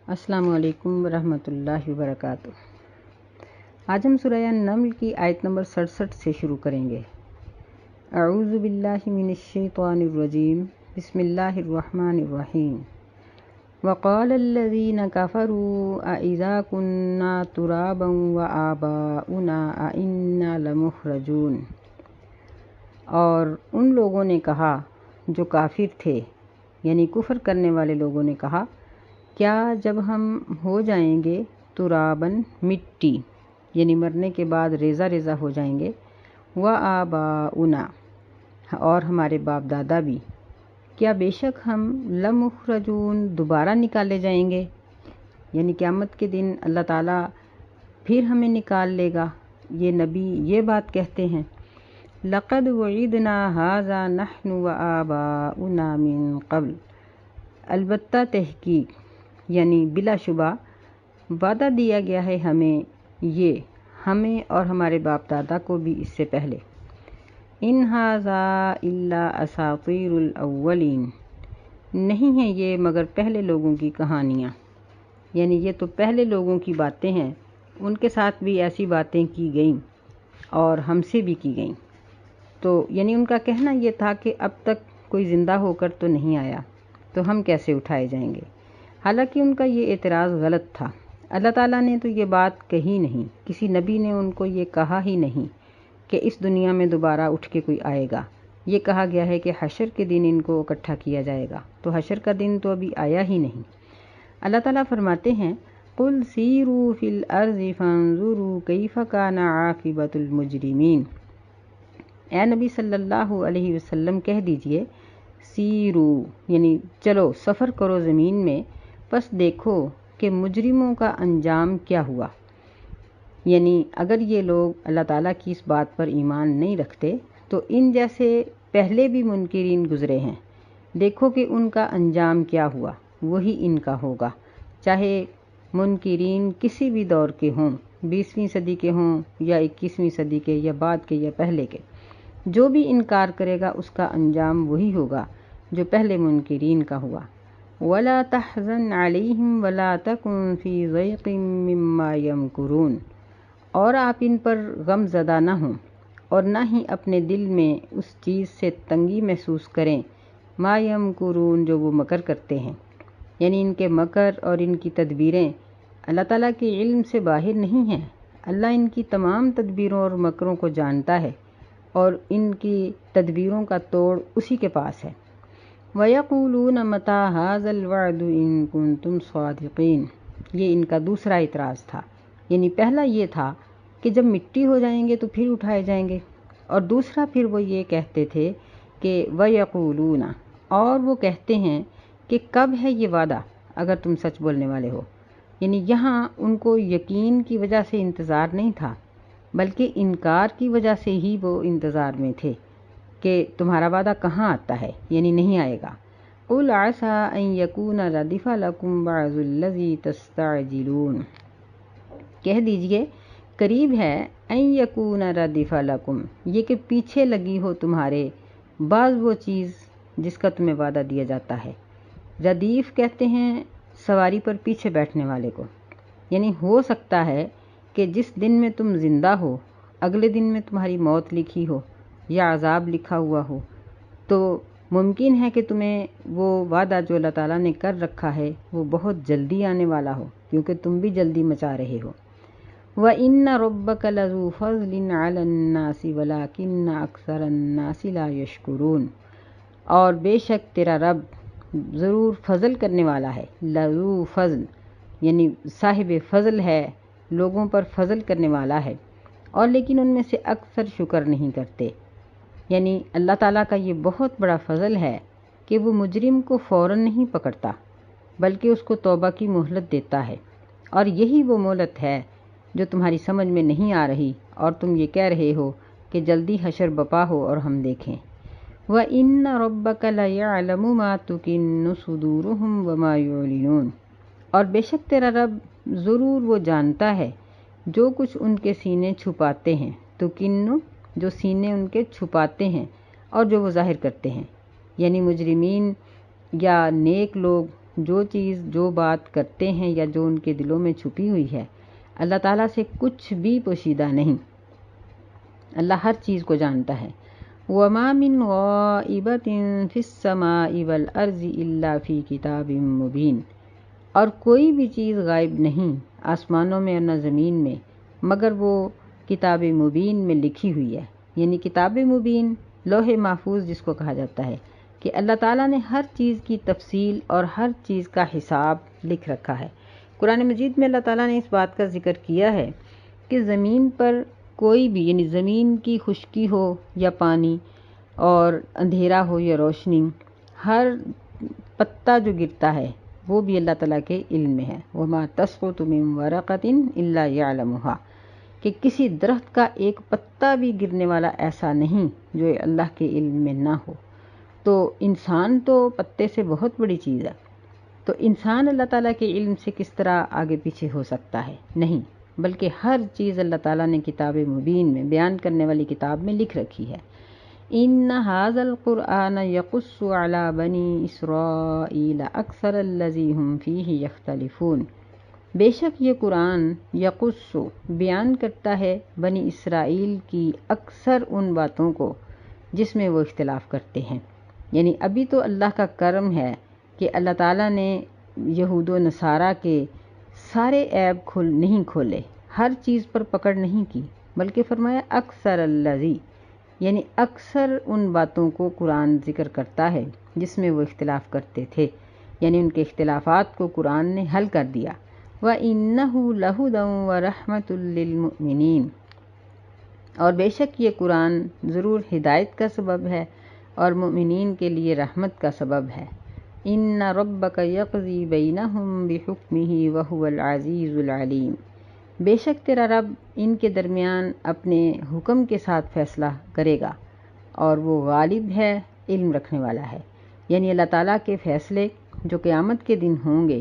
السلام علیکم ورحمۃ اللہ وبرکاتہ۔ آج ہم سورہ النمل کی آیت نمبر 67 سے شروع کریں گے۔ اعوذ باللہ من الشیطان الرجیم، بسم اللہ الرحمن الرحیم۔ وقال الذین کفروا اذا كنا ترابا وآباؤنا انا لمخرجون۔ اور ان لوگوں نے کہا جو کافر تھے، یعنی کفر کرنے والے لوگوں نے کہا، کیا جب ہم ہو جائیں گے ترابن مٹی، یعنی مرنے کے بعد ریزہ ریزہ ہو جائیں گے، وآباؤنا اور ہمارے باپ دادا بھی، کیا بے شک ہم لمخرجون دوبارہ نکالے جائیں گے، یعنی قیامت کے دن اللہ تعالیٰ پھر ہمیں نکال لے گا۔ یہ نبی یہ بات کہتے ہیں، لقد وعدنا ھذا نحن وآباؤنا من قبل، البتہ تحقیق یعنی بلا شبہ وعدہ دیا گیا ہے ہمیں اور ہمارے باپ دادا کو بھی اس سے پہلے۔ ان ھذا الا اساطیر الاولین، نہیں ہیں یہ مگر پہلے لوگوں کی کہانیاں، یعنی یہ تو پہلے لوگوں کی باتیں ہیں، ان کے ساتھ بھی ایسی باتیں کی گئیں اور ہم سے بھی کی گئیں۔ تو یعنی ان کا کہنا یہ تھا کہ اب تک کوئی زندہ ہو کر تو نہیں آیا، تو ہم کیسے اٹھائے جائیں گے۔ حالانکہ ان کا یہ اعتراض غلط تھا، اللہ تعالیٰ نے تو یہ بات کہی نہیں، کسی نبی نے ان کو یہ کہا ہی نہیں کہ اس دنیا میں دوبارہ اٹھ کے کوئی آئے گا۔ یہ کہا گیا ہے کہ حشر کے دن ان کو اکٹھا کیا جائے گا، تو حشر کا دن تو ابھی آیا ہی نہیں۔ اللہ تعالیٰ فرماتے ہیں، قُلْ سِیرُوا فِی الْأَرْضِ فَانظُرُوا کَیْفَ کَانَ عَاقِبَةُ الْمُجْرِمِینَ۔ اے نبی صلی اللہ علیہ وسلم کہہ دیجئے، سیرو یعنی چلو، سفر کرو زمین میں، پس دیکھو کہ مجرموں کا انجام کیا ہوا۔ یعنی اگر یہ لوگ اللہ تعالیٰ کی اس بات پر ایمان نہیں رکھتے تو ان جیسے پہلے بھی منکرین گزرے ہیں، دیکھو کہ ان کا انجام کیا ہوا، وہی ان کا ہوگا، چاہے منکرین کسی بھی دور کے ہوں، 20ویں صدی کے ہوں یا 21ویں صدی کے یا بعد کے یا پہلے کے، جو بھی انکار کرے گا اس کا انجام وہی ہوگا جو پہلے منکرین کا ہوا۔ وَلَا تَحْزَنْ عَلَيْهِمْ وَلَا تَكُنْ فِي ضَيْقٍ مِّمَّا يَمْكُرُونَ، اور آپ ان پر غم زدہ نہ ہوں اور نہ ہی اپنے دل میں اس چیز سے تنگی محسوس کریں، ما یمکرون جو وہ مکر کرتے ہیں، یعنی ان کے مکر اور ان کی تدبیریں اللہ تعالیٰ کے علم سے باہر نہیں ہیں۔ اللہ ان کی تمام تدبیروں اور مکروں کو جانتا ہے اور ان کی تدبیروں کا توڑ اسی کے پاس ہے۔ وَيَقُولُونَ مَتَىٰ هَٰذَا الْوَعْدُ إِن كُنتُمْ صَادِقِينَ، یہ ان کا دوسرا اعتراض تھا، یعنی پہلا یہ تھا کہ جب مٹی ہو جائیں گے تو پھر اٹھائے جائیں گے، اور دوسرا پھر وہ یہ کہتے تھے کہ وَيَقُولُونَ، اور وہ کہتے ہیں کہ کب ہے یہ وعدہ اگر تم سچ بولنے والے ہو۔ یعنی یہاں ان کو یقین کی وجہ سے انتظار نہیں تھا، بلکہ انکار کی وجہ سے ہی وہ انتظار میں تھے کہ تمہارا وعدہ کہاں آتا ہے، یعنی نہیں آئے گا۔ قُلْ عَسَىٰ أَن يَكُونَ رَدِفَ لَكُمْ بَعْضُ الَّذِی تَسْتَعْجِلُونَ، کہہ دیجئے قریب ہے، أَن يَكُونَ رَدِفَ لَكُمْ، یہ کہ پیچھے لگی ہو تمہارے بعض وہ چیز جس کا تمہیں وعدہ دیا جاتا ہے۔ ردیف کہتے ہیں سواری پر پیچھے بیٹھنے والے کو، یعنی ہو سکتا ہے کہ جس دن میں تم زندہ ہو اگلے دن میں تمہاری موت لکھی ہو یا عذاب لکھا ہوا ہو، تو ممکن ہے کہ تمہیں وہ وعدہ جو اللہ تعالیٰ نے کر رکھا ہے وہ بہت جلدی آنے والا ہو، کیونکہ تم بھی جلدی مچا رہے ہو۔ وَإِنَّ رَبَّكَ لَذُو فَضْلٍ عَلَى النَّاسِ وَلَٰكِنَّ أَكْثَرَ النَّاسِ لَا يَشْكُرُونَ، اور بے شک تیرا رب ضرور فضل کرنے والا ہے، لذو فضل یعنی صاحب فضل ہے، لوگوں پر فضل کرنے والا ہے، اور لیکن ان میں سے اکثر شکر نہیں کرتے۔ یعنی اللہ تعالیٰ کا یہ بہت بڑا فضل ہے کہ وہ مجرم کو فوراً نہیں پکڑتا بلکہ اس کو توبہ کی مہلت دیتا ہے، اور یہی وہ مہلت ہے جو تمہاری سمجھ میں نہیں آ رہی اور تم یہ کہہ رہے ہو کہ جلدی حشر بپا ہو اور ہم دیکھیں۔ وَإِنَّ رَبَّكَ لَيَعْلَمُ مَا تُكِنُّ صُدُورُهُمْ وَمَا يُعْلِنُونَ، اور بے شک تیرا رب ضرور وہ جانتا ہے جو کچھ ان کے سینے چھپاتے ہیں، تُكِنُّ جو سینے ان کے چھپاتے ہیں اور جو وہ ظاہر کرتے ہیں، یعنی مجرمین یا نیک لوگ جو چیز جو بات کرتے ہیں یا جو ان کے دلوں میں چھپی ہوئی ہے، اللہ تعالیٰ سے کچھ بھی پوشیدہ نہیں۔ اللہ ہر چیز کو جانتا ہے۔ وَمَا مِنْ غَائِبَةٍ فِي السَّمَاءِ وَالْأَرْضِ إِلَّا فِي كِتَابٍ مُبِينٍ، اور کوئی بھی چیز غائب نہیں آسمانوں میں اور نہ زمین میں مگر وہ کتاب مبین میں لکھی ہوئی ہے۔ یعنی کتاب مبین لوح محفوظ جس کو کہا جاتا ہے، کہ اللہ تعالیٰ نے ہر چیز کی تفصیل اور ہر چیز کا حساب لکھ رکھا ہے۔ قرآن مجید میں اللہ تعالیٰ نے اس بات کا ذکر کیا ہے کہ زمین پر کوئی بھی، یعنی زمین کی خشکی ہو یا پانی، اور اندھیرا ہو یا روشنی، ہر پتا جو گرتا ہے وہ بھی اللہ تعالیٰ کے علم میں ہے۔ وَمَا تَسْقُطُ مِن وَرَقَةٍ إِلَّا يَعْلَمُهَا، کہ کسی درخت کا ایک پتا بھی گرنے والا ایسا نہیں جو اللہ کے علم میں نہ ہو۔ تو انسان تو پتے سے بہت بڑی چیز ہے، تو انسان اللہ تعالیٰ کے علم سے کس طرح آگے پیچھے ہو سکتا ہے؟ نہیں، بلکہ ہر چیز اللہ تعالیٰ نے کتاب مبین میں، بیان کرنے والی کتاب میں لکھ رکھی ہے۔ إِنَّ هَذَا الْقُرْآنَ يَقُصُّ عَلَى بَنِي إِسْرَائِيلَ أَكْثَرَ الَّذِي هُمْ فِيهِ يَخْتَلِفُونَ، بے شک یہ قرآن یقص بیان کرتا ہے بنی اسرائیل کی اکثر ان باتوں کو جس میں وہ اختلاف کرتے ہیں۔ یعنی ابھی تو اللہ کا کرم ہے کہ اللہ تعالیٰ نے یہود و نصارہ کے سارے عیب نہیں کھولے، ہر چیز پر پکڑ نہیں کی، بلکہ فرمایا اکثر الذی، یعنی اکثر ان باتوں کو قرآن ذکر کرتا ہے جس میں وہ اختلاف کرتے تھے، یعنی ان کے اختلافات کو قرآن نے حل کر دیا۔ وَإِنَّهُ لَهُدًى وَرَحْمَةٌ لِّلْمُؤْمِنِينَ، اور بے شک یہ قرآن ضرور ہدایت کا سبب ہے اور مومنین کے لیے رحمت کا سبب ہے۔ إِنَّ رَبَّكَ يَقْضِي بَيْنَهُمْ بِحُكْمِهِ وَهُوَ الْعَزِيزُ الْعَلِيمُ، بے شک تیرا رب ان کے درمیان اپنے حکم کے ساتھ فیصلہ کرے گا اور وہ غالب ہے، علم رکھنے والا ہے۔ یعنی اللہ تعالیٰ کے فیصلے جو قیامت کے دن ہوں گے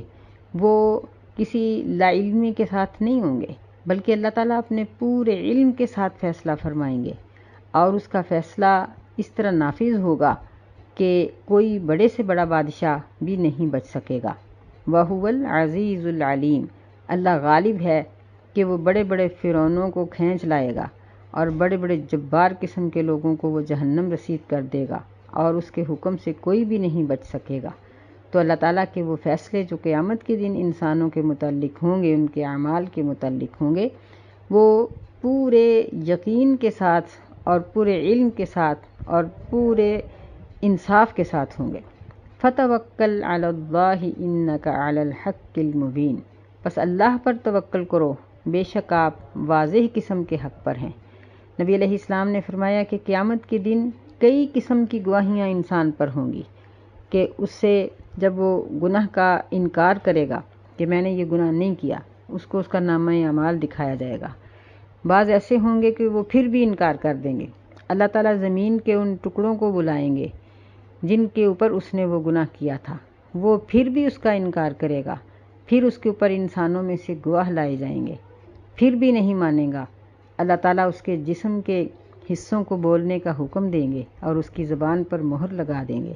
وہ کسی لا علمی کے ساتھ نہیں ہوں گے، بلکہ اللہ تعالیٰ اپنے پورے علم کے ساتھ فیصلہ فرمائیں گے، اور اس کا فیصلہ اس طرح نافذ ہوگا کہ کوئی بڑے سے بڑا بادشاہ بھی نہیں بچ سکے گا۔ وَهُوَ الْعَزِيزُ الْعَلِيمُ، اللہ غالب ہے کہ وہ بڑے بڑے فرعونوں کو کھینچ لائے گا اور بڑے بڑے جبار قسم کے لوگوں کو وہ جہنم رسید کر دے گا، اور اس کے حکم سے کوئی بھی نہیں بچ سکے گا۔ تو اللہ تعالیٰ کے وہ فیصلے جو قیامت کے دن انسانوں کے متعلق ہوں گے، ان کے اعمال کے متعلق ہوں گے، وہ پورے یقین کے ساتھ اور پورے علم کے ساتھ اور پورے انصاف کے ساتھ ہوں گے۔ فَتَوَكَّلْ عَلَى اللَّهِ إِنَّكَ عَلَى الْحَقِّ الْمُبِينِ، بس اللہ پر توکل کرو، بے شک آپ واضح قسم کے حق پر ہیں۔ نبی علیہ السلام نے فرمایا کہ قیامت کے دن کئی قسم کی گواہیاں انسان پر ہوں گی، کہ اس سے جب وہ گناہ کا انکار کرے گا کہ میں نے یہ گناہ نہیں کیا، اس کو اس کا نامہ اعمال دکھایا جائے گا۔ بعض ایسے ہوں گے کہ وہ پھر بھی انکار کر دیں گے، اللہ تعالیٰ زمین کے ان ٹکڑوں کو بلائیں گے جن کے اوپر اس نے وہ گناہ کیا تھا، وہ پھر بھی اس کا انکار کرے گا، پھر اس کے اوپر انسانوں میں سے گواہ لائے جائیں گے، پھر بھی نہیں مانے گا۔ اللہ تعالیٰ اس کے جسم کے حصوں کو بولنے کا حکم دیں گے اور اس کی زبان پر مہر لگا دیں گے،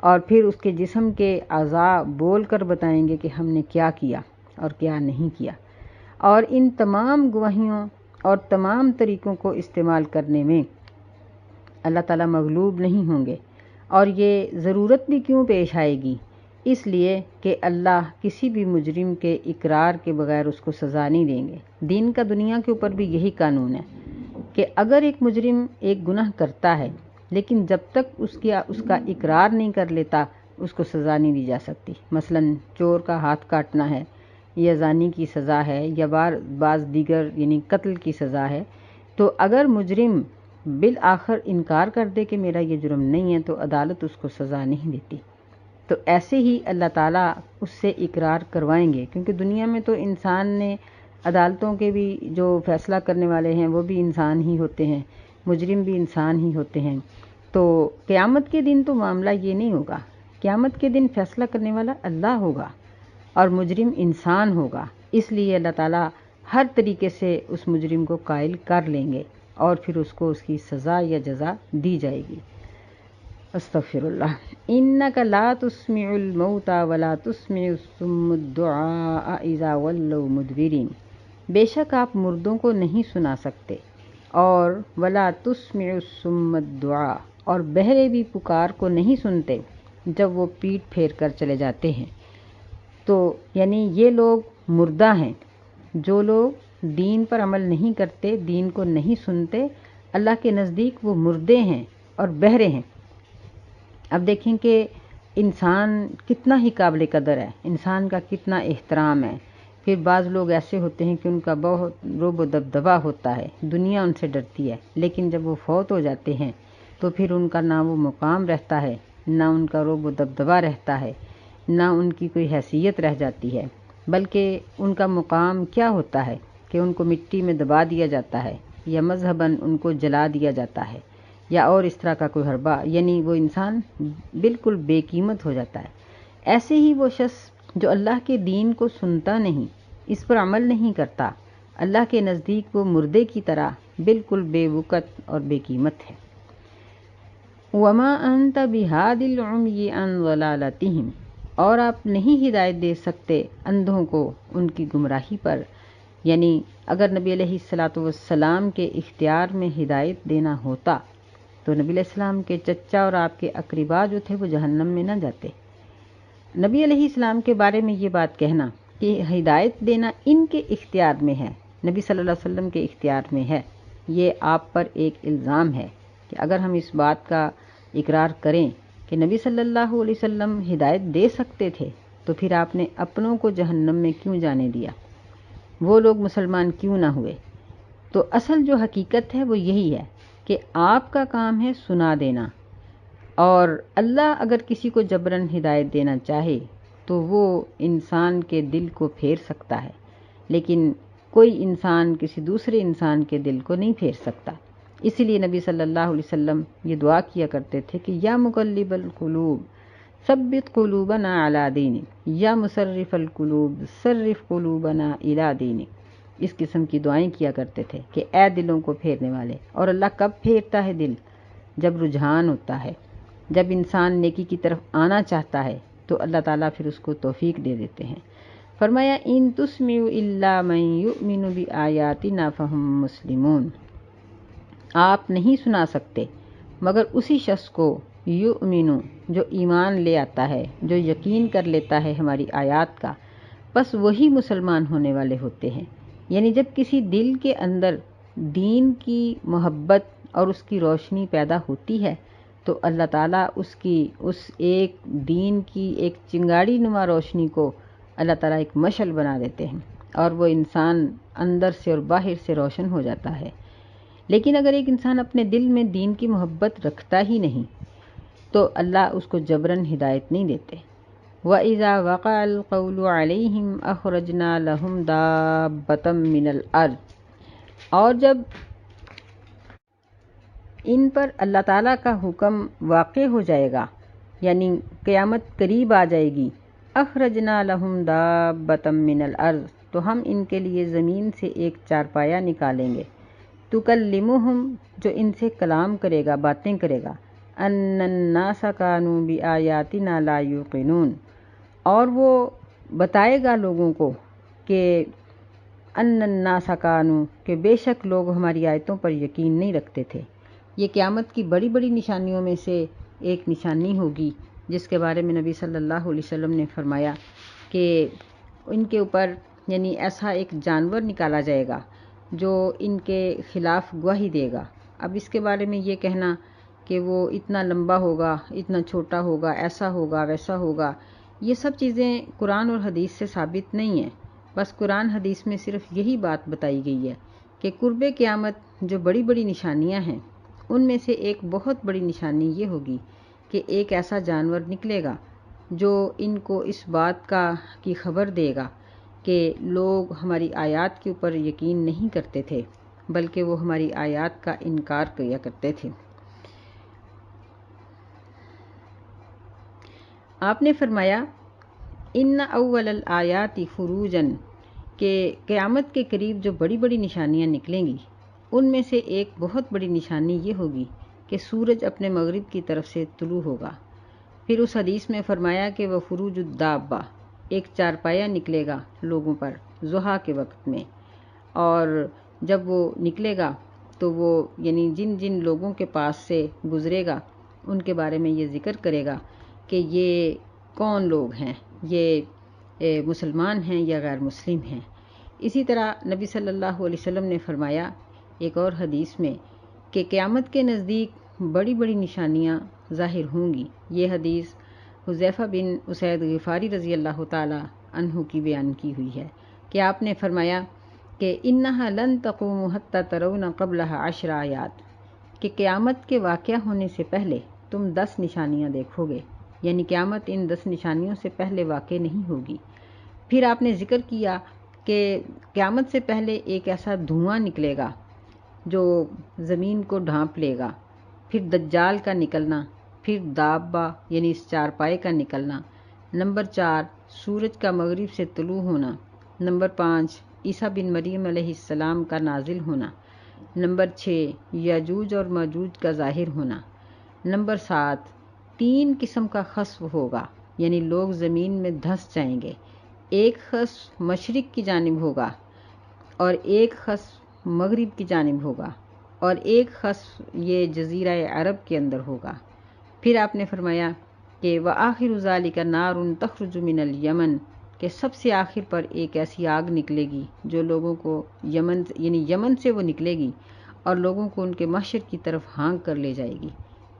اور پھر اس کے جسم کے اعضاء بول کر بتائیں گے کہ ہم نے کیا کیا اور کیا نہیں کیا۔ اور ان تمام گواہیوں اور تمام طریقوں کو استعمال کرنے میں اللہ تعالیٰ مغلوب نہیں ہوں گے، اور یہ ضرورت بھی کیوں پیش آئے گی؟ اس لیے کہ اللہ کسی بھی مجرم کے اقرار کے بغیر اس کو سزا نہیں دیں گے۔ دین کا دنیا کے اوپر بھی یہی قانون ہے کہ اگر ایک مجرم ایک گناہ کرتا ہے لیکن جب تک اس کا اقرار نہیں کر لیتا اس کو سزا نہیں دی جا سکتی۔ مثلا چور کا ہاتھ کاٹنا ہے یا زانی کی سزا ہے یا بعض دیگر یعنی قتل کی سزا ہے، تو اگر مجرم بالآخر انکار کر دے کہ میرا یہ جرم نہیں ہے تو عدالت اس کو سزا نہیں دیتی۔ تو ایسے ہی اللہ تعالیٰ اس سے اقرار کروائیں گے، کیونکہ دنیا میں تو انسان نے عدالتوں کے بھی جو فیصلہ کرنے والے ہیں وہ بھی انسان ہی ہوتے ہیں، مجرم بھی انسان ہی ہوتے ہیں۔ تو قیامت کے دن تو معاملہ یہ نہیں ہوگا، قیامت کے دن فیصلہ کرنے والا اللہ ہوگا اور مجرم انسان ہوگا، اس لیے اللہ تعالیٰ ہر طریقے سے اس مجرم کو قائل کر لیں گے اور پھر اس کو اس کی سزا یا جزا دی جائے گی۔ استغفر اللہ۔ انک لا تسمع الموتى ولا تسمع الصم الدعاء اذا ولوا مدبرین، بے شک آپ مردوں کو نہیں سنا سکتے، اور ولا تسمع الصم الدعاء، اور بہرے بھی پکار کو نہیں سنتے جب وہ پیٹ پھیر کر چلے جاتے ہیں۔ تو یعنی یہ لوگ مردہ ہیں، جو لوگ دین پر عمل نہیں کرتے، دین کو نہیں سنتے، اللہ کے نزدیک وہ مردے ہیں اور بہرے ہیں۔ اب دیکھیں کہ انسان کتنا ہی قابل قدر ہے، انسان کا کتنا احترام ہے۔ پھر بعض لوگ ایسے ہوتے ہیں کہ ان کا بہت رعب و دبدبہ ہوتا ہے، دنیا ان سے ڈرتی ہے، لیکن جب وہ فوت ہو جاتے ہیں تو پھر ان کا نہ وہ مقام رہتا ہے، نہ ان کا رعب و دبدبہ رہتا ہے، نہ ان کی کوئی حیثیت رہ جاتی ہے، بلکہ ان کا مقام کیا ہوتا ہے کہ ان کو مٹی میں دبا دیا جاتا ہے، یا مذہباً ان کو جلا دیا جاتا ہے، یا اور اس طرح کا کوئی حربہ، یعنی وہ انسان بالکل بے قیمت ہو جاتا ہے۔ ایسے ہی وہ شخص جو اللہ کے دین کو سنتا نہیں، اس پر عمل نہیں کرتا، اللہ کے نزدیک وہ مردے کی طرح بالکل بے وقت اور بے قیمت ہے۔ وَمَا أَنْتَ بِهَادِ الْعُمْيِ عَنْ ضَلَالَتِهِمْ، اور آپ نہیں ہدایت دے سکتے اندھوں کو ان کی گمراہی پر، یعنی اگر نبی علیہ السلام کے اختیار میں ہدایت دینا ہوتا تو نبی علیہ السلام کے چچا اور آپ کے اقربا جو تھے وہ جہنم میں نہ جاتے۔ نبی علیہ السلام کے بارے میں یہ بات کہنا کہ ہدایت دینا ان کے اختیار میں ہے، نبی صلی اللہ علیہ وسلم کے اختیار میں ہے، یہ آپ پر ایک الزام ہے کہ اگر ہم اس بات کا اقرار کریں کہ نبی صلی اللہ علیہ وسلم ہدایت دے سکتے تھے تو پھر آپ نے اپنوں کو جہنم میں کیوں جانے دیا، وہ لوگ مسلمان کیوں نہ ہوئے؟ تو اصل جو حقیقت ہے وہ یہی ہے کہ آپ کا کام ہے سنا دینا، اور اللہ اگر کسی کو جبراً ہدایت دینا چاہے تو وہ انسان کے دل کو پھیر سکتا ہے، لیکن کوئی انسان کسی دوسرے انسان کے دل کو نہیں پھیر سکتا۔ اسی لیے نبی صلی اللہ علیہ وسلم یہ دعا کیا کرتے تھے کہ یا مقلب القلوب ثبت قلوبنا علی دینک، یا مصرف القلوب صرف قلوبنا الی دینک۔ اس قسم کی دعائیں کیا کرتے تھے کہ اے دلوں کو پھیرنے والے، اور اللہ کب پھیرتا ہے دل؟ جب رجحان ہوتا ہے، جب انسان نیکی کی طرف آنا چاہتا ہے تو اللہ تعالیٰ پھر اس کو توفیق دے دیتے ہیں۔ فرمایا ان تسمع الا من یؤمن بآیاتنا فہم مسلمون، آپ نہیں سنا سکتے مگر اسی شخص کو یؤمن جو ایمان لے آتا ہے، جو یقین کر لیتا ہے ہماری آیات کا، بس وہی مسلمان ہونے والے ہوتے ہیں۔ یعنی جب کسی دل کے اندر دین کی محبت اور اس کی روشنی پیدا ہوتی ہے تو اللہ تعالیٰ اس ایک دین کی ایک چنگاڑی نما روشنی کو اللہ تعالیٰ ایک مشعل بنا دیتے ہیں، اور وہ انسان اندر سے اور باہر سے روشن ہو جاتا ہے۔ لیکن اگر ایک انسان اپنے دل میں دین کی محبت رکھتا ہی نہیں تو اللہ اس کو جبراً ہدایت نہیں دیتے۔ وَإِذَا وَقَعَ الْقَوْلُ عَلَيْهِمْ أَخْرَجْنَا لَهُمْ دَابَّةً مِّنَ الْأَرْضِ، اور جب ان پر اللہ تعالیٰ کا حکم واقع ہو جائے گا، یعنی قیامت قریب آ جائے گی، اخرجنا لہم دابۃ من الارض، تو ہم ان کے لیے زمین سے ایک چارپایا نکالیں گے، تکلمہم جو ان سے کلام کرے گا، باتیں کرے گا، ان الناس کانوا بآیاتنا لا یوقنون، اور وہ بتائے گا لوگوں کو کہ ان الناس کانوا، کہ بے شک لوگ ہماری آیتوں پر یقین نہیں رکھتے تھے۔ یہ قیامت کی بڑی بڑی نشانیوں میں سے ایک نشانی ہوگی جس کے بارے میں نبی صلی اللہ علیہ وسلم نے فرمایا کہ ان کے اوپر یعنی ایسا ایک جانور نکالا جائے گا جو ان کے خلاف گواہی دے گا۔ اب اس کے بارے میں یہ کہنا کہ وہ اتنا لمبا ہوگا، اتنا چھوٹا ہوگا، ایسا ہوگا، ویسا ہوگا، یہ سب چیزیں قرآن اور حدیث سے ثابت نہیں ہیں۔ بس قرآن حدیث میں صرف یہی بات بتائی گئی ہے کہ قرب قیامت جو بڑی بڑی نشانیاں ہیں ان میں سے ایک بہت بڑی نشانی یہ ہوگی کہ ایک ایسا جانور نکلے گا جو ان کو اس بات کی خبر دے گا کہ لوگ ہماری آیات کے اوپر یقین نہیں کرتے تھے بلکہ وہ ہماری آیات کا انکار کیا کرتے تھے۔ آپ نے فرمایا ان اول الآیات خروجن، کہ قیامت کے قریب جو بڑی بڑی نشانیاں نکلیں گی ان میں سے ایک بہت بڑی نشانی یہ ہوگی کہ سورج اپنے مغرب کی طرف سے طلوع ہوگا۔ پھر اس حدیث میں فرمایا کہ وہ فروج الدابہ، ایک چارپایا نکلے گا لوگوں پر ضحیٰ کے وقت میں، اور جب وہ نکلے گا تو وہ یعنی جن جن لوگوں کے پاس سے گزرے گا ان کے بارے میں یہ ذکر کرے گا کہ یہ کون لوگ ہیں، یہ مسلمان ہیں یا غیر مسلم ہیں۔ اسی طرح نبی صلی اللہ علیہ وسلم نے فرمایا ایک اور حدیث میں کہ قیامت کے نزدیک بڑی بڑی نشانیاں ظاہر ہوں گی۔ یہ حدیث حذیفہ بن اسید غفاری رضی اللہ تعالی عنہ کی بیان کی ہوئی ہے کہ آپ نے فرمایا کہ انہا لن تقوم حتی ترون قبلہا 10 آیات، کہ قیامت کے واقعہ ہونے سے پہلے تم 10 نشانیاں دیکھو گے، یعنی قیامت ان 10 نشانیوں سے پہلے واقع نہیں ہوگی۔ پھر آپ نے ذکر کیا کہ قیامت سے پہلے ایک ایسا دھواں نکلے گا جو زمین کو ڈھانپ لے گا، پھر دجال کا نکلنا، پھر دابہ یعنی اس چارپائے کا نکلنا، نمبر 4 سورج کا مغرب سے طلوع ہونا، نمبر 5 عیسیٰ بن مریم علیہ السلام کا نازل ہونا، نمبر 6 یاجوج اور ماجوج کا ظاہر ہونا، نمبر 7 3 قسم کا خسف ہوگا، یعنی لوگ زمین میں دھنس جائیں گے۔ ایک خسف مشرق کی جانب ہوگا اور ایک خسف مغرب کی جانب ہوگا اور ایک خسف یہ جزیرہ عرب کے اندر ہوگا۔ پھر آپ نے فرمایا کہ وآخر ذالک نار تخرج من الیمن، کہ سب سے آخر پر ایک ایسی آگ نکلے گی جو لوگوں کو یمن سے وہ نکلے گی اور لوگوں کو ان کے محشر کی طرف ہانک کر لے جائے گی۔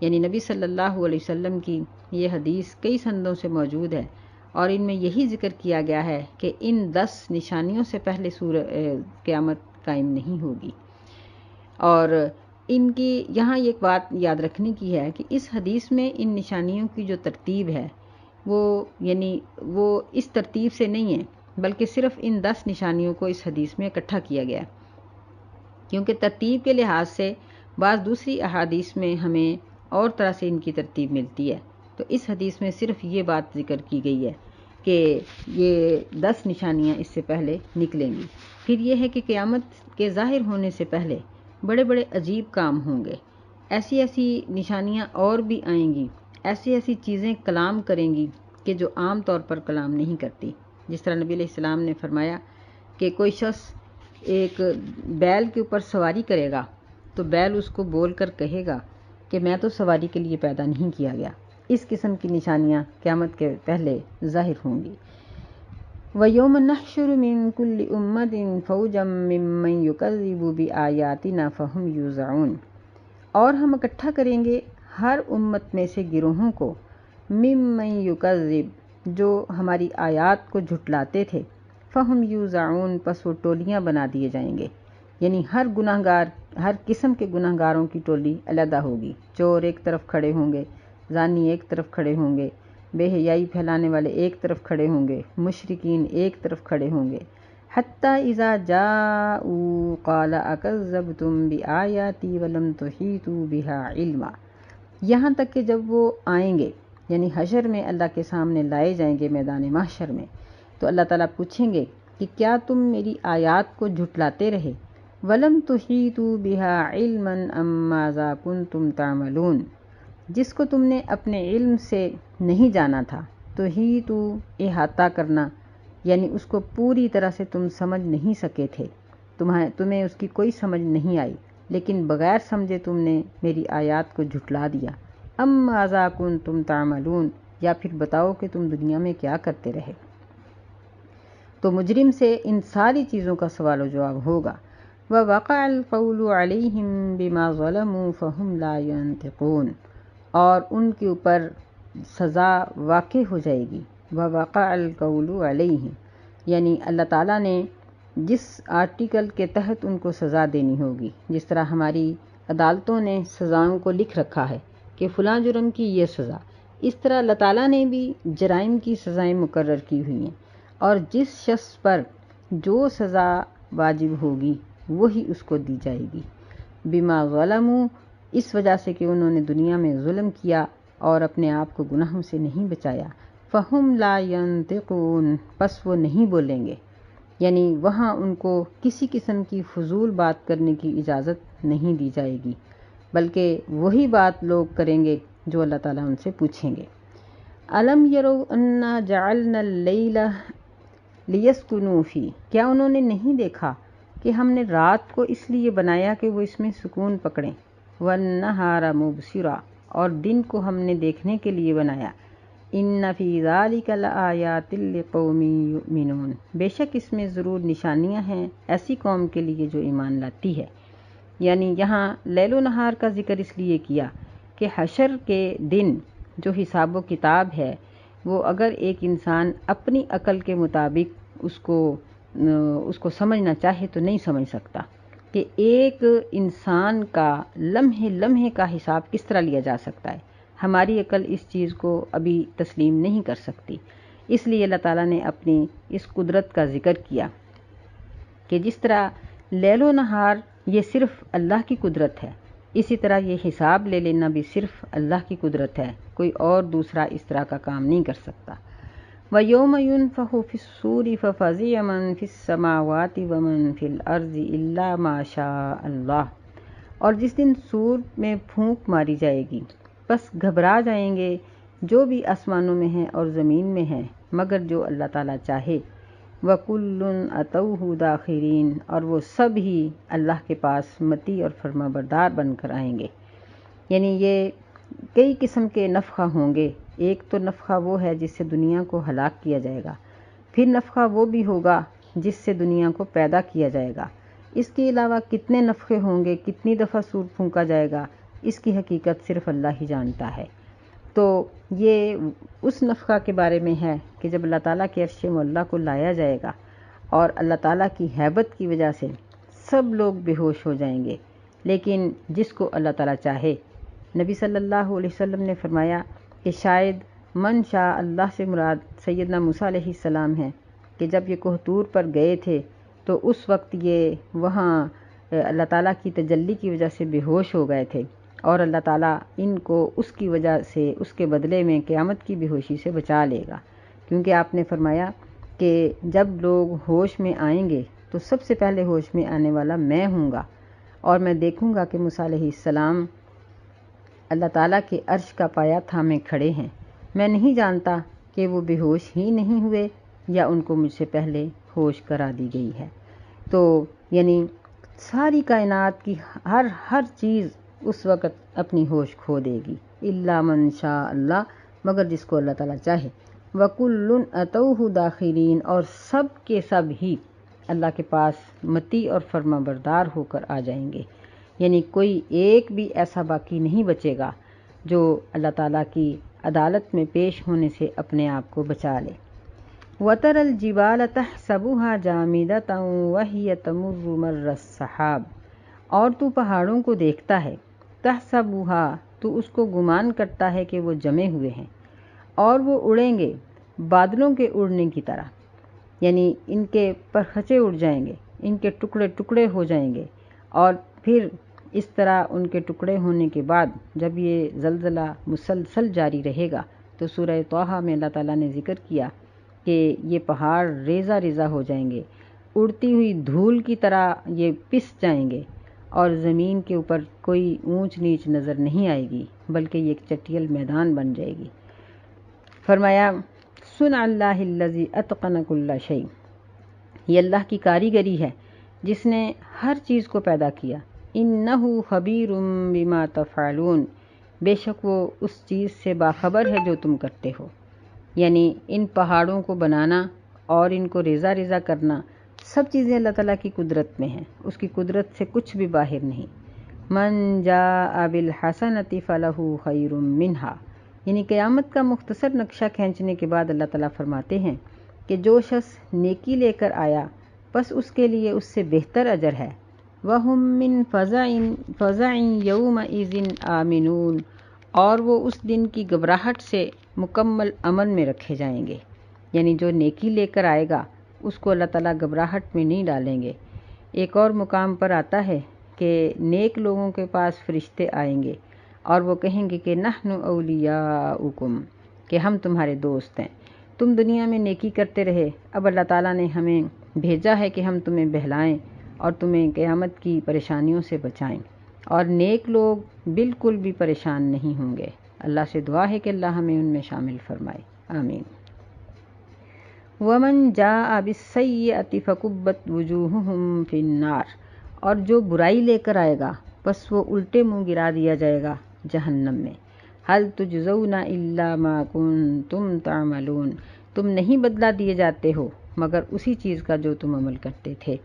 یعنی نبی صلی اللہ علیہ وسلم کی یہ حدیث کئی سندوں سے موجود ہے اور ان میں یہی ذکر کیا گیا ہے کہ ان 10 نشانیوں سے پہلے قیامت قائم نہیں ہوگی۔ اور ان کی یہاں ایک بات یاد رکھنے کی ہے کہ اس حدیث میں ان نشانیوں کی جو ترتیب ہے وہ اس ترتیب سے نہیں ہے، بلکہ صرف ان 10 نشانیوں کو اس حدیث میں اکٹھا کیا گیا ہے، کیونکہ ترتیب کے لحاظ سے بعض دوسری احادیث میں ہمیں اور طرح سے ان کی ترتیب ملتی ہے، تو اس حدیث میں صرف یہ بات ذکر کی گئی ہے کہ یہ 10 نشانیاں اس سے پہلے نکلیں گی۔ پھر یہ ہے کہ قیامت کے ظاہر ہونے سے پہلے بڑے بڑے عجیب کام ہوں گے، ایسی ایسی نشانیاں اور بھی آئیں گی، ایسی ایسی چیزیں کلام کریں گی کہ جو عام طور پر کلام نہیں کرتی۔ جس طرح نبی علیہ السلام نے فرمایا کہ کوئی شخص ایک بیل کے اوپر سواری کرے گا تو بیل اس کو بول کر کہے گا کہ میں تو سواری کے لیے پیدا نہیں کیا گیا۔ اس قسم کی نشانیاں قیامت کے پہلے ظاہر ہوں گی۔ وَيَوْمَ نَحْشُرُ مِن كُلِّ أُمَّةٍ فَوْجًا مِّمَّن يُكَذِّبُ بِآيَاتِنَا فَهُمْ يُوزَعُونَ، اور ہم اکٹھا کریں گے ہر امت میں سے گروہوں کو، مِّمَّن يُكَذِّب، جو ہماری آیات کو جھٹلاتے تھے، فَهُمْ يُوزَعُونَ، پس وہ ٹولیاں بنا دیے جائیں گے، یعنی ہر گناہگار، ہر قسم کے گناہگاروں کی ٹولی علیحدہ ہوگی۔ چور ایک طرف کھڑے ہوں گے، زانی ایک طرف کھڑے ہوں گے، بے حیائی پھیلانے والے ایک طرف کھڑے ہوں گے، مشرکین ایک طرف کھڑے ہوں گے۔ حتی اذا جاءوا قال اکذبتم بآیاتی ولم تحیطوا بها علما، یہاں تک کہ جب وہ آئیں گے، یعنی حشر میں اللہ کے سامنے لائے جائیں گے میدان محشر میں، تو اللہ تعالیٰ پوچھیں گے کہ کیا تم میری آیات کو جھٹلاتے رہے؟ وَلَمْ تُحِيطُوا بِهَا عِلْمًا أَمْ مَاذَا كُنْتُمْ تَعْمَلُونَ، جس کو تم نے اپنے علم سے نہیں جانا تھا۔ تُحِيطُوا احاطہ کرنا، یعنی اس کو پوری طرح سے تم سمجھ نہیں سکے تھے، تمہیں اس کی کوئی سمجھ نہیں آئی، لیکن بغیر سمجھے تم نے میری آیات کو جھٹلا دیا۔ أَمْ مَاذَا كُنْتُمْ تَعْمَلُونَ، یا پھر بتاؤ کہ تم دنیا میں کیا کرتے رہے۔ تو مجرم سے ان ساری چیزوں کا سوال و جواب ہوگا۔ وَوَقَعَ الْقَوْلُ عَلَيْهِمْ بِمَا ظَلَمُوا فَهُمْ لَا يَنْطِقُونَ، اور ان کے اوپر سزا واقع ہو جائے گی۔ وَوَقَعَ الْقَوْلُ عَلَيْهِمْ، یعنی اللہ تعالیٰ نے جس آرٹیکل کے تحت ان کو سزا دینی ہوگی، جس طرح ہماری عدالتوں نے سزاؤں کو لکھ رکھا ہے کہ فلاں جرم کی یہ سزا، اس طرح اللہ تعالیٰ نے بھی جرائم کی سزائیں مقرر کی ہوئی ہیں، اور جس شخص پر جو سزا واجب ہوگی وہی اس کو دی جائے گی۔ بما ظلموا، اس وجہ سے کہ انہوں نے دنیا میں ظلم کیا اور اپنے آپ کو گناہوں سے نہیں بچایا۔ فہم لا ینطقون، پس وہ نہیں بولیں گے، یعنی وہاں ان کو کسی قسم کی فضول بات کرنے کی اجازت نہیں دی جائے گی۔ بلکہ وہی بات لوگ کریں گے جو اللہ تعالیٰ ان سے پوچھیں گے۔ الم یرو انا جعلنا اللیل لیسکنوا فی، کیا انہوں نے نہیں دیکھا کہ ہم نے رات کو اس لیے بنایا کہ وہ اس میں سکون پکڑیں، والنہار مبصرا، اور دن کو ہم نے دیکھنے کے لیے بنایا، ان فی ذلک لآیات لقوم یؤمنون، بے شک اس میں ضرور نشانیاں ہیں ایسی قوم کے لیے جو ایمان لاتی ہے۔ یعنی یہاں لیل و نہار کا ذکر اس لیے کیا کہ حشر کے دن جو حساب و کتاب ہے وہ اگر ایک انسان اپنی عقل کے مطابق اس کو سمجھنا چاہے تو نہیں سمجھ سکتا کہ ایک انسان کا لمحے لمحے کا حساب کس طرح لیا جا سکتا ہے۔ ہماری عقل اس چیز کو ابھی تسلیم نہیں کر سکتی، اس لیے اللہ تعالیٰ نے اپنی اس قدرت کا ذکر کیا کہ جس طرح لیل و نہار یہ صرف اللہ کی قدرت ہے، اسی طرح یہ حساب لے لینا بھی صرف اللہ کی قدرت ہے، کوئی اور دوسرا اس طرح کا کام نہیں کر سکتا۔ وَيَوْمَ يُنفَخُ فِي الصُّورِ فَفَزِعَ مَن فِي السَّمَاوَاتِ وَمَن فِي الْأَرْضِ إِلَّا مَا شَاءَ اللَّهُ، اور جس دن سور میں پھونک ماری جائے گی بس گھبرا جائیں گے جو بھی آسمانوں میں ہیں اور زمین میں ہیں مگر جو اللہ تعالیٰ چاہے۔ وَكُلٌّ أَتَوْهُ دَاخِرِينَ، اور وہ سب ہی اللہ کے پاس مطیع اور فرما بردار بن کر آئیں گے۔ یعنی یہ کئی قسم کے نفخہ ہوں گے، ایک تو نفخہ وہ ہے جس سے دنیا کو ہلاک کیا جائے گا، پھر نفخہ وہ بھی ہوگا جس سے دنیا کو پیدا کیا جائے گا، اس کے علاوہ کتنے نفخے ہوں گے، کتنی دفعہ سور پھونکا جائے گا، اس کی حقیقت صرف اللہ ہی جانتا ہے۔ تو یہ اس نفخہ کے بارے میں ہے کہ جب اللہ تعالیٰ کے عرش معلیٰ کو لایا جائے گا اور اللہ تعالیٰ کی ہیبت کی وجہ سے سب لوگ بے ہوش ہو جائیں گے، لیکن جس کو اللہ تعالیٰ چاہے۔ نبی صلی اللہ علیہ وسلم نے فرمایا کہ شاید من شاء اللہ سے مراد سیدنا موسیٰ علیہ السلام ہیں کہ جب یہ کوہ طور پر گئے تھے تو اس وقت یہ وہاں اللہ تعالیٰ کی تجلی کی وجہ سے بے ہوش ہو گئے تھے، اور اللہ تعالیٰ ان کو اس کی وجہ سے اس کے بدلے میں قیامت کی بے ہوشی سے بچا لے گا، کیونکہ آپ نے فرمایا کہ جب لوگ ہوش میں آئیں گے تو سب سے پہلے ہوش میں آنے والا میں ہوں گا، اور میں دیکھوں گا کہ موسیٰ علیہ السلام اللہ تعالیٰ کے عرش کا پایا تھامے کھڑے ہیں، میں نہیں جانتا کہ وہ بے ہوش ہی نہیں ہوئے یا ان کو مجھ سے پہلے ہوش کرا دی گئی ہے۔ تو یعنی ساری کائنات کی ہر چیز اس وقت اپنی ہوش کھو دے گی، الا من شاء اللہ، مگر جس کو اللہ تعالیٰ چاہے۔ وَكُلٌّ أَتَوْهُ دَاخِرِينَ، اور سب کے سب ہی اللہ کے پاس مطیع اور فرما بردار ہو کر آ جائیں گے، یعنی کوئی ایک بھی ایسا باقی نہیں بچے گا جو اللہ تعالیٰ کی عدالت میں پیش ہونے سے اپنے آپ کو بچا لے۔ وَتَرَى الْجِبَالَ تَحْسَبُهَا جَامِدَةً وَهِيَ تَمُرُّ مَرَّ السَّحَابِ، اور تو پہاڑوں کو دیکھتا ہے، تَحْسَبُهَا، تو اس کو گمان کرتا ہے کہ وہ جمے ہوئے ہیں اور وہ اڑیں گے بادلوں کے اڑنے کی طرح، یعنی ان کے پرخچے اڑ جائیں گے، ان کے ٹکڑے ٹکڑے ہو جائیں گے، اور پھر اس طرح ان کے ٹکڑے ہونے کے بعد جب یہ زلزلہ مسلسل جاری رہے گا تو سورہ طٰہٰ میں اللہ تعالیٰ نے ذکر کیا کہ یہ پہاڑ ریزہ ریزہ ہو جائیں گے، اڑتی ہوئی دھول کی طرح یہ پس جائیں گے، اور زمین کے اوپر کوئی اونچ نیچ نظر نہیں آئے گی بلکہ یہ ایک چٹیل میدان بن جائے گی۔ فرمایا صنع اللہ الذی اتقن کل شیء، یہ اللہ کی کاریگری ہے جس نے ہر چیز کو پیدا کیا، انہ خبیر بما تفعلون، بے شک وہ اس چیز سے باخبر ہے جو تم کرتے ہو۔ یعنی ان پہاڑوں کو بنانا اور ان کو ریزہ ریزہ کرنا سب چیزیں اللہ تعالیٰ کی قدرت میں ہیں، اس کی قدرت سے کچھ بھی باہر نہیں۔ من جاء بالحسنۃ فلہ خیر منہا، یعنی قیامت کا مختصر نقشہ کھینچنے کے بعد اللہ تعالیٰ فرماتے ہیں کہ جو شخص نیکی لے کر آیا بس اس کے لیے اس سے بہتر اجر ہے۔ وَهُم مِّن فَزَعٍ يَوْمَئِذٍ آمِنُونَ، اور وہ اس دن کی گھبراہٹ سے مکمل امن میں رکھے جائیں گے، یعنی جو نیکی لے کر آئے گا اس کو اللہ تعالیٰ گھبراہٹ میں نہیں ڈالیں گے۔ ایک اور مقام پر آتا ہے کہ نیک لوگوں کے پاس فرشتے آئیں گے اور وہ کہیں گے کہ نحن اولیاؤکم، کہ ہم تمہارے دوست ہیں، تم دنیا میں نیکی کرتے رہے، اب اللہ تعالیٰ نے ہمیں بھیجا ہے کہ ہم تمہیں بہلائیں اور تمہیں قیامت کی پریشانیوں سے بچائیں۔ اور نیک لوگ بالکل بھی پریشان نہیں ہوں گے۔ اللہ سے دعا ہے کہ اللہ ہمیں ان میں شامل فرمائے، آمین۔ وَمَن جَاءَ بِالسَّيِّئَةِ فَكُبَّتْ وُجُوهُهُمْ فِي النَّارِ، اور جو برائی لے کر آئے گا بس وہ الٹے منہ گرا دیا جائے گا جہنم میں۔ هَلْ تُجْزَوْنَ إِلَّا مَا كُنتُمْ تَعْمَلُونَ، تم نہیں بدلہ دیے جاتے ہو مگر اسی چیز کا جو تم عمل کرتے تھے۔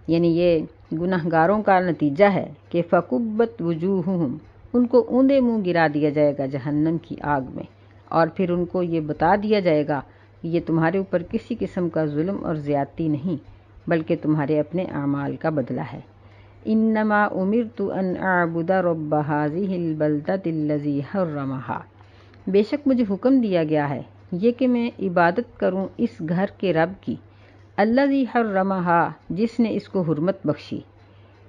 یعنی یہ گناہگاروں کا نتیجہ ہے کہ فَكُبَّتْ وُجُوهُهُمْ، ان کو اوندے منہ گرا دیا جائے گا جہنم کی آگ میں، اور پھر ان کو یہ بتا دیا جائے گا کہ یہ تمہارے اوپر کسی قسم کا ظلم اور زیادتی نہیں بلکہ تمہارے اپنے اعمال کا بدلہ ہے۔ انما امرت ان اعبد رب هذه البلدة الذي حرمها، بے شک مجھے حکم دیا گیا ہے یہ کہ میں عبادت کروں اس گھر کے رب کی، الذي حرمها، جس نے اس کو حرمت بخشی،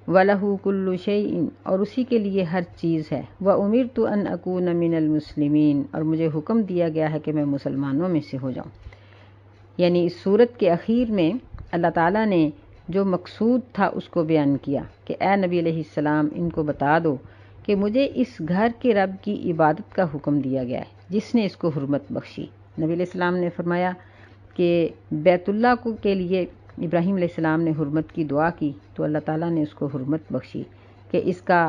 وَلَهُ كُلُّ شَيْءٍ، اور اسی کے لیے ہر چیز ہے، وَأُمِرْتُ أَنْ أَكُونَ مِنَ الْمُسْلِمِينَ، اور مجھے حکم دیا گیا ہے کہ میں مسلمانوں میں سے ہو جاؤں۔ یعنی اس صورت کے اخیر میں اللہ تعالیٰ نے جو مقصود تھا اس کو بیان کیا کہ اے نبی علیہ السلام ان کو بتا دو کہ مجھے اس گھر کے رب کی عبادت کا حکم دیا گیا ہے جس نے اس کو حرمت بخشی۔ نبی علیہ السلام نے فرمایا کہ بیت اللہ کے لیے ابراہیم علیہ السلام نے حرمت کی دعا کی تو اللہ تعالیٰ نے اس کو حرمت بخشی کہ اس کا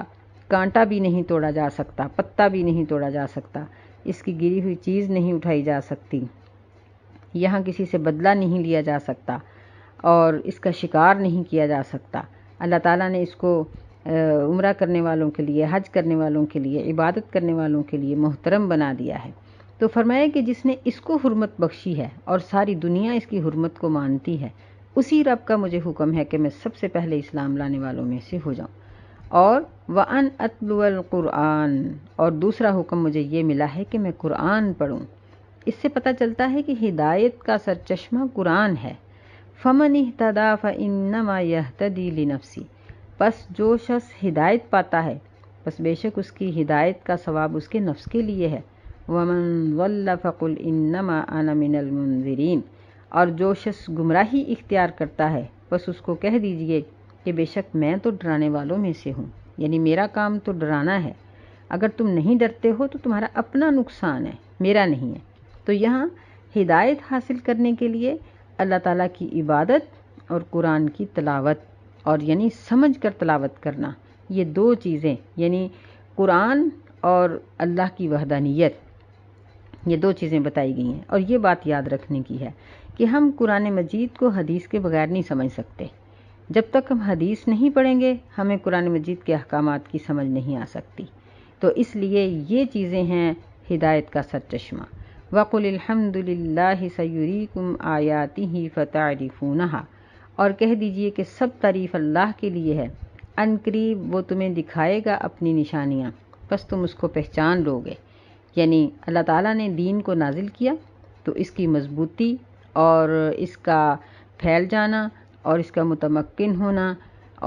کانٹا بھی نہیں توڑا جا سکتا، پتا بھی نہیں توڑا جا سکتا، اس کی گری ہوئی چیز نہیں اٹھائی جا سکتی، یہاں کسی سے بدلہ نہیں لیا جا سکتا اور اس کا شکار نہیں کیا جا سکتا۔ اللہ تعالیٰ نے اس کو عمرہ کرنے والوں کے لیے، حج کرنے والوں کے لیے، عبادت کرنے والوں کے لیے محترم بنا دیا ہے۔ تو فرمایا کہ جس نے اس کو حرمت بخشی ہے اور ساری دنیا اس کی حرمت کو مانتی ہے، اسی رب کا مجھے حکم ہے کہ میں سب سے پہلے اسلام لانے والوں میں سے ہو جاؤں۔ اور وَأَنْ أَتْلُوَ الْقُرْآنَ، اور دوسرا حکم مجھے یہ ملا ہے کہ میں قرآن پڑھوں۔ اس سے پتہ چلتا ہے کہ ہدایت کا سرچشمہ قرآن ہے۔ فَمَنِ اهْتَدَىٰ فَإِنَّمَا يَهْتَدِي لِنَفْسِهِ، پس جو شخص ہدایت پاتا ہے بس بے شک اس کی ہدایت کا ثواب اس کے نفس کے لیے ہے۔ وَمَنْ ضَلَّ فَقُلْ إِنَّمَا أَنَا مِنَ الْمُنذِرِينَ، اور جو شخص گمراہی اختیار کرتا ہے بس اس کو کہہ دیجئے کہ بے شک میں تو ڈرانے والوں میں سے ہوں، یعنی میرا کام تو ڈرانا ہے، اگر تم نہیں ڈرتے ہو تو تمہارا اپنا نقصان ہے، میرا نہیں ہے۔ تو یہاں ہدایت حاصل کرنے کے لیے اللہ تعالیٰ کی عبادت اور قرآن کی تلاوت، اور یعنی سمجھ کر تلاوت کرنا، یہ دو چیزیں، یعنی قرآن اور اللہ کی وحدانیت، یہ دو چیزیں بتائی گئی ہیں۔ اور یہ بات یاد رکھنے کی ہے کہ ہم قرآن مجید کو حدیث کے بغیر نہیں سمجھ سکتے۔ جب تک ہم حدیث نہیں پڑھیں گے ہمیں قرآن مجید کے احکامات کی سمجھ نہیں آ سکتی۔ تو اس لیے یہ چیزیں ہیں ہدایت کا سرچشمہ۔ وَقُلِ الْحَمْدُ لِلَّهِ سَيُرِيكُمْ آيَاتِهِ فَتَعْرِفُونَهَا، اور کہہ دیجئے کہ سب تعریف اللہ کے لیے ہے، ان قریب وہ تمہیں دکھائے گا اپنی نشانیاں، بس تم اس کو پہچان لو گے۔ یعنی اللہ تعالیٰ نے دین کو نازل کیا تو اس کی مضبوطی اور اس کا پھیل جانا اور اس کا متمکن ہونا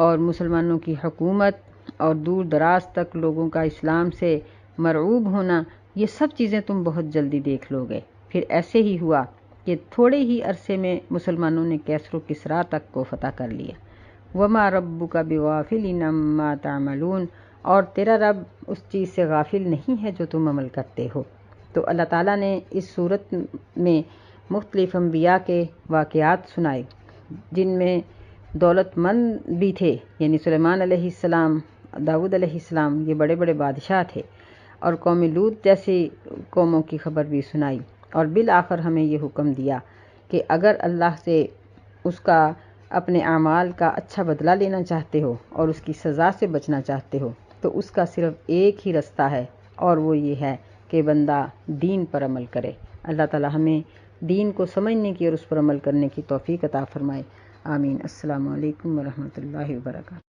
اور مسلمانوں کی حکومت اور دور دراز تک لوگوں کا اسلام سے مرعوب ہونا، یہ سب چیزیں تم بہت جلدی دیکھ لو گے۔ پھر ایسے ہی ہوا کہ تھوڑے ہی عرصے میں مسلمانوں نے کیسر و کسریٰ تک کو فتح کر لیا۔ وَمَا رَبُّكَ بِغَافِلٍ عَمَّا تَعْمَلُونَ، اور تیرا رب اس چیز سے غافل نہیں ہے جو تم عمل کرتے ہو۔ تو اللہ تعالیٰ نے اس صورت میں مختلف انبیاء کے واقعات سنائے جن میں دولت مند بھی تھے، یعنی سلیمان علیہ السلام، داؤد علیہ السلام، یہ بڑے بڑے بادشاہ تھے، اور قوم لوط جیسی قوموں کی خبر بھی سنائی، اور بالآخر ہمیں یہ حکم دیا کہ اگر اللہ سے اس کا اپنے اعمال کا اچھا بدلہ لینا چاہتے ہو اور اس کی سزا سے بچنا چاہتے ہو تو اس کا صرف ایک ہی رستہ ہے، اور وہ یہ ہے کہ بندہ دین پر عمل کرے۔ اللہ تعالی ہمیں دین کو سمجھنے کی اور اس پر عمل کرنے کی توفیق عطا فرمائے، آمین۔ السلام علیکم ورحمۃ اللہ وبرکاتہ۔